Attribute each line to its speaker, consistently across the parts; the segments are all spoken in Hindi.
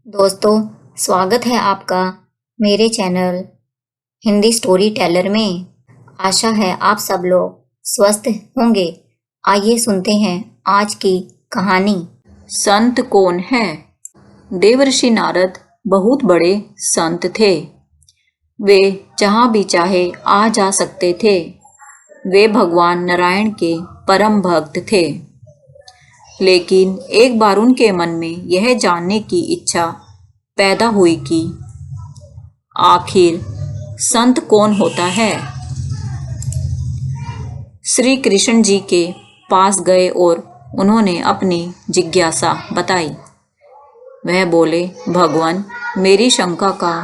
Speaker 1: दोस्तों, स्वागत है आपका मेरे चैनल हिंदी स्टोरी टेलर में। आशा है आप सब लोग स्वस्थ होंगे। आइए सुनते हैं आज की कहानी।
Speaker 2: संत कौन है? देवर्षि नारद बहुत बड़े संत थे। वे जहाँ भी चाहे आ जा सकते थे। वे भगवान नारायण के परम भक्त थे। लेकिन एक बार उनके मन में यह जानने की इच्छा पैदा हुई कि आखिर संत कौन होता है। श्री कृष्ण जी के पास गए और उन्होंने अपनी जिज्ञासा बताई। वह बोले, भगवान, मेरी शंका का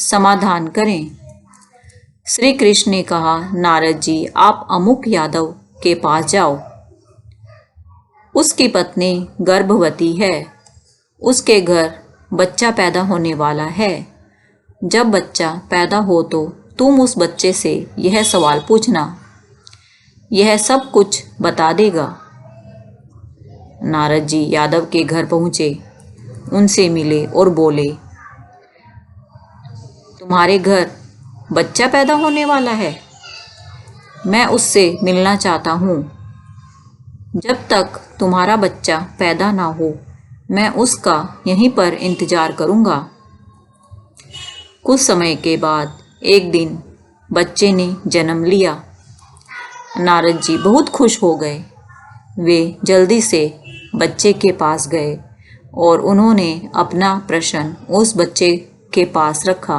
Speaker 2: समाधान करें। श्री कृष्ण ने कहा, नारद जी, आप अमुक यादव के पास जाओ। उसकी पत्नी गर्भवती है। उसके घर बच्चा पैदा होने वाला है। जब बच्चा पैदा हो तो तुम उस बच्चे से यह सवाल पूछना, यह सब कुछ बता देगा। नारद जी यादव के घर पहुँचे, उनसे मिले और बोले, तुम्हारे घर बच्चा पैदा होने वाला है? मैं उससे मिलना चाहता हूँ। जब तक तुम्हारा बच्चा पैदा ना हो, मैं उसका यहीं पर इंतजार करूँगा। कुछ समय के बाद एक दिन बच्चे ने जन्म लिया। नारद जी बहुत खुश हो गए। वे जल्दी से बच्चे के पास गए और उन्होंने अपना प्रश्न उस बच्चे के पास रखा।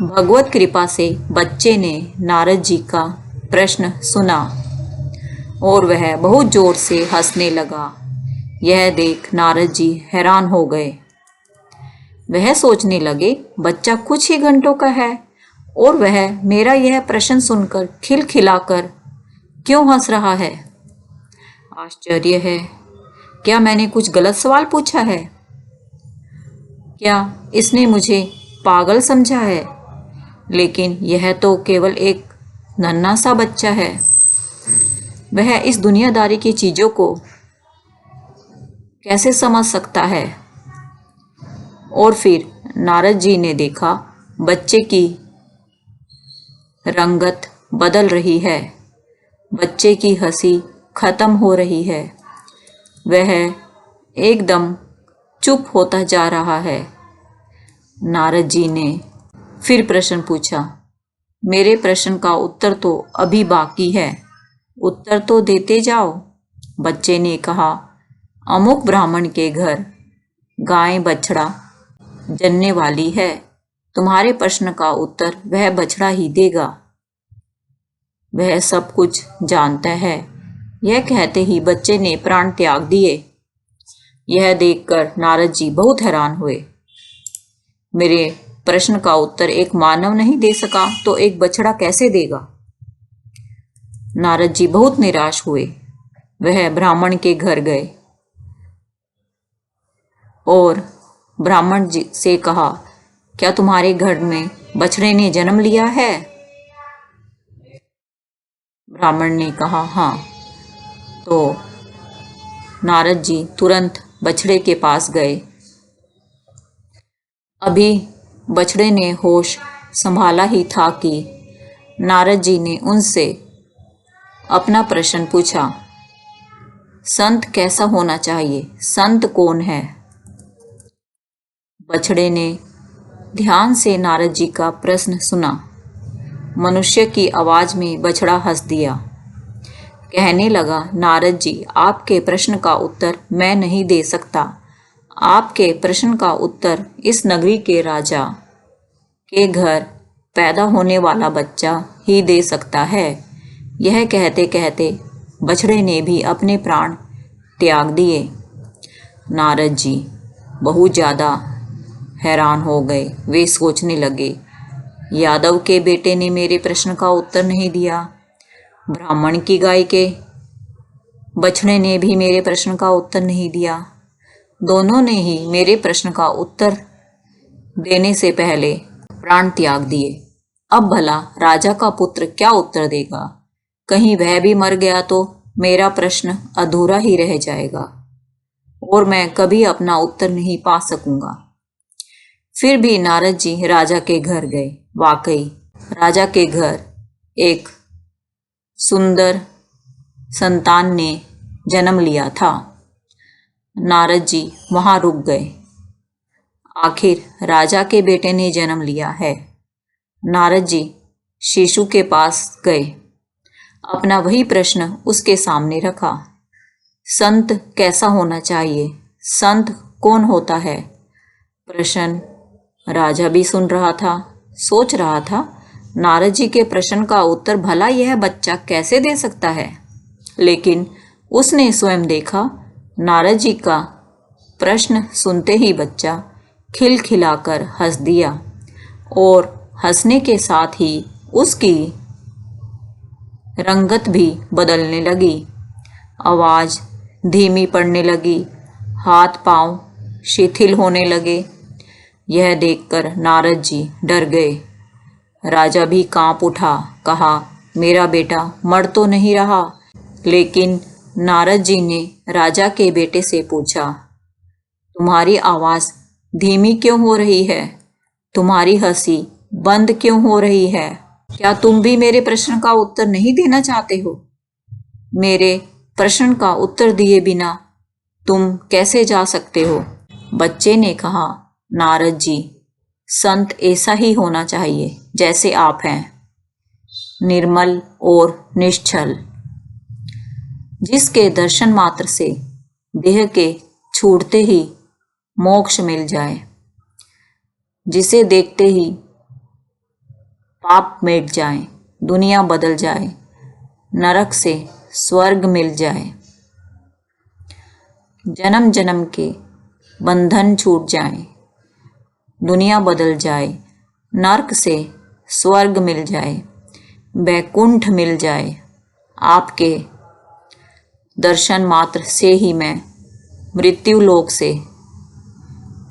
Speaker 2: भगवत कृपा से बच्चे ने नारद जी का प्रश्न सुना और वह बहुत जोर से हंसने लगा। यह देख नारद जी हैरान हो गए। वह सोचने लगे, बच्चा कुछ ही घंटों का है और वह मेरा यह प्रश्न सुनकर खिलखिलाकर क्यों हंस रहा है। आश्चर्य है, क्या मैंने कुछ गलत सवाल पूछा है? क्या इसने मुझे पागल समझा है? लेकिन यह तो केवल एक नन्हा सा बच्चा है। वह इस दुनियादारी की चीज़ों को कैसे समझ सकता है? और फिर नारद जी ने देखा, बच्चे की रंगत बदल रही है। बच्चे की हंसी खत्म हो रही है। वह एकदम चुप होता जा रहा है। नारद जी ने फिर प्रश्न पूछा, मेरे प्रश्न का उत्तर तो अभी बाकी है, उत्तर तो देते जाओ। बच्चे ने कहा, अमुक ब्राह्मण के घर गाय बछड़ा जनने वाली है। तुम्हारे प्रश्न का उत्तर वह बछड़ा ही देगा। वह सब कुछ जानता है। यह कहते ही बच्चे ने प्राण त्याग दिए। यह देखकर नारद जी बहुत हैरान हुए। मेरे प्रश्न का उत्तर एक मानव नहीं दे सका तो एक बछड़ा कैसे देगा? नारद जी बहुत निराश हुए। वह ब्राह्मण के घर गए और ब्राह्मण जी से कहा, क्या तुम्हारे घर में बछड़े ने जन्म लिया है? ब्राह्मण ने कहा, हाँ। तो नारद जी तुरंत बछड़े के पास गए। अभी बछड़े ने होश संभाला ही था कि नारद जी ने उनसे अपना प्रश्न पूछा, संत कैसा होना चाहिए? संत कौन है? बछड़े ने ध्यान से नारद जी का प्रश्न सुना। मनुष्य की आवाज में बछड़ा हंस दिया। कहने लगा, नारद जी, आपके प्रश्न का उत्तर मैं नहीं दे सकता। आपके प्रश्न का उत्तर इस नगरी के राजा के घर पैदा होने वाला बच्चा ही दे सकता है। यह कहते कहते बछड़े ने भी अपने प्राण त्याग दिए। नारद जी बहुत ज़्यादा हैरान हो गए। वे सोचने लगे, यादव के बेटे ने मेरे प्रश्न का उत्तर नहीं दिया, ब्राह्मण की गाय के बछड़े ने भी मेरे प्रश्न का उत्तर नहीं दिया। दोनों ने ही मेरे प्रश्न का उत्तर देने से पहले प्राण त्याग दिए। अब भला राजा का पुत्र क्या उत्तर देगा? कहीं वह भी मर गया तो मेरा प्रश्न अधूरा ही रह जाएगा। और मैं कभी अपना उत्तर नहीं पा सकूंगा। फिर भी नारद जी राजा के घर गए। वाकई राजा के घर एक सुंदर संतान ने जन्म लिया था। नारद जी वहां रुक गए। आखिर राजा के बेटे ने जन्म लिया है। नारद जी शिशु के पास गए। अपना वही प्रश्न उसके सामने रखा। संत कैसा होना चाहिए? संत कौन होता है? प्रश्न राजा भी सुन रहा था, सोच रहा था, नारद जी के प्रश्न का उत्तर भला यह बच्चा कैसे दे सकता है। लेकिन उसने स्वयं देखा, नारद जी का प्रश्न सुनते ही बच्चा खिलखिलाकर हंस दिया और हंसने के साथ ही उसकी रंगत भी बदलने लगी। आवाज़ धीमी पड़ने लगी, हाथ पांव शिथिल होने लगे। यह देखकर नारद जी डर गए। राजा भी कांप उठा। कहा, मेरा बेटा मर तो नहीं रहा? लेकिन नारद जी ने राजा के बेटे से पूछा, तुम्हारी आवाज़ धीमी क्यों हो रही है? तुम्हारी हंसी बंद क्यों हो रही है? क्या तुम भी मेरे प्रश्न का उत्तर नहीं देना चाहते हो? मेरे प्रश्न का उत्तर दिए बिना तुम कैसे जा सकते हो? बच्चे ने कहा, नारद जी, संत ऐसा ही होना चाहिए जैसे आप हैं, निर्मल और निश्चल, जिसके दर्शन मात्र से देह के छूटते ही मोक्ष मिल जाए, जिसे देखते ही पाप मिट जाए, दुनिया बदल जाए, नरक से स्वर्ग मिल जाए, जन्म जन्म के बंधन छूट जाए, दुनिया बदल जाए, नरक से स्वर्ग मिल जाए, बैकुंठ मिल जाए। आपके दर्शन मात्र से ही मैं मृत्यु लोक से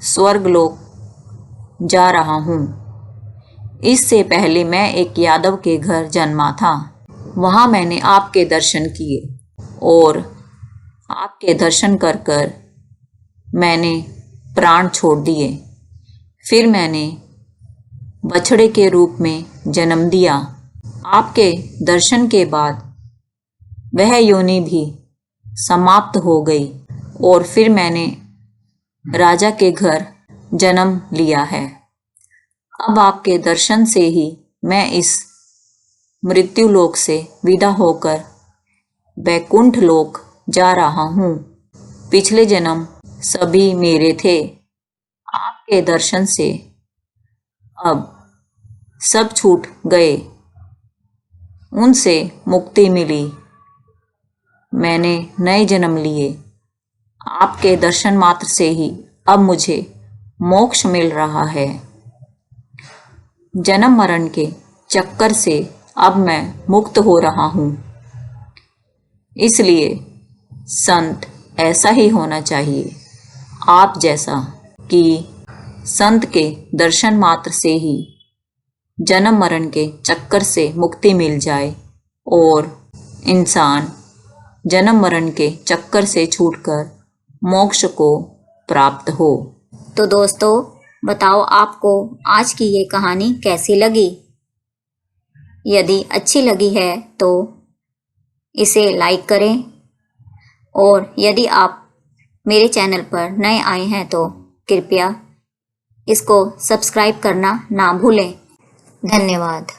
Speaker 2: स्वर्ग लोक जा रहा हूँ। इससे पहले मैं एक यादव के घर जन्मा था। वहाँ मैंने आपके दर्शन किए और आपके दर्शन कर कर मैंने प्राण छोड़ दिए। फिर मैंने बछड़े के रूप में जन्म दिया। आपके दर्शन के बाद वह योनि भी समाप्त हो गई और फिर मैंने राजा के घर जन्म लिया है। अब आपके दर्शन से ही मैं इस मृत्यु लोक से विदा होकर बैकुंठ लोक जा रहा हूँ। पिछले जन्म सभी मेरे थे। आपके दर्शन से अब सब छूट गए, उनसे मुक्ति मिली। मैंने नए जन्म लिए। आपके दर्शन मात्र से ही अब मुझे मोक्ष मिल रहा है। जन्म मरण के चक्कर से अब मैं मुक्त हो रहा हूँ। इसलिए संत ऐसा ही होना चाहिए, आप जैसा, कि संत के दर्शन मात्र से ही जन्म मरण के चक्कर से मुक्ति मिल जाए और इंसान जन्म मरण के चक्कर से छूटकर मोक्ष को प्राप्त हो।
Speaker 1: तो दोस्तों, बताओ आपको आज की ये कहानी कैसी लगी? यदि अच्छी लगी है तो इसे लाइक करें और यदि आप मेरे चैनल पर नए आए हैं तो कृपया इसको सब्सक्राइब करना ना भूलें। धन्यवाद।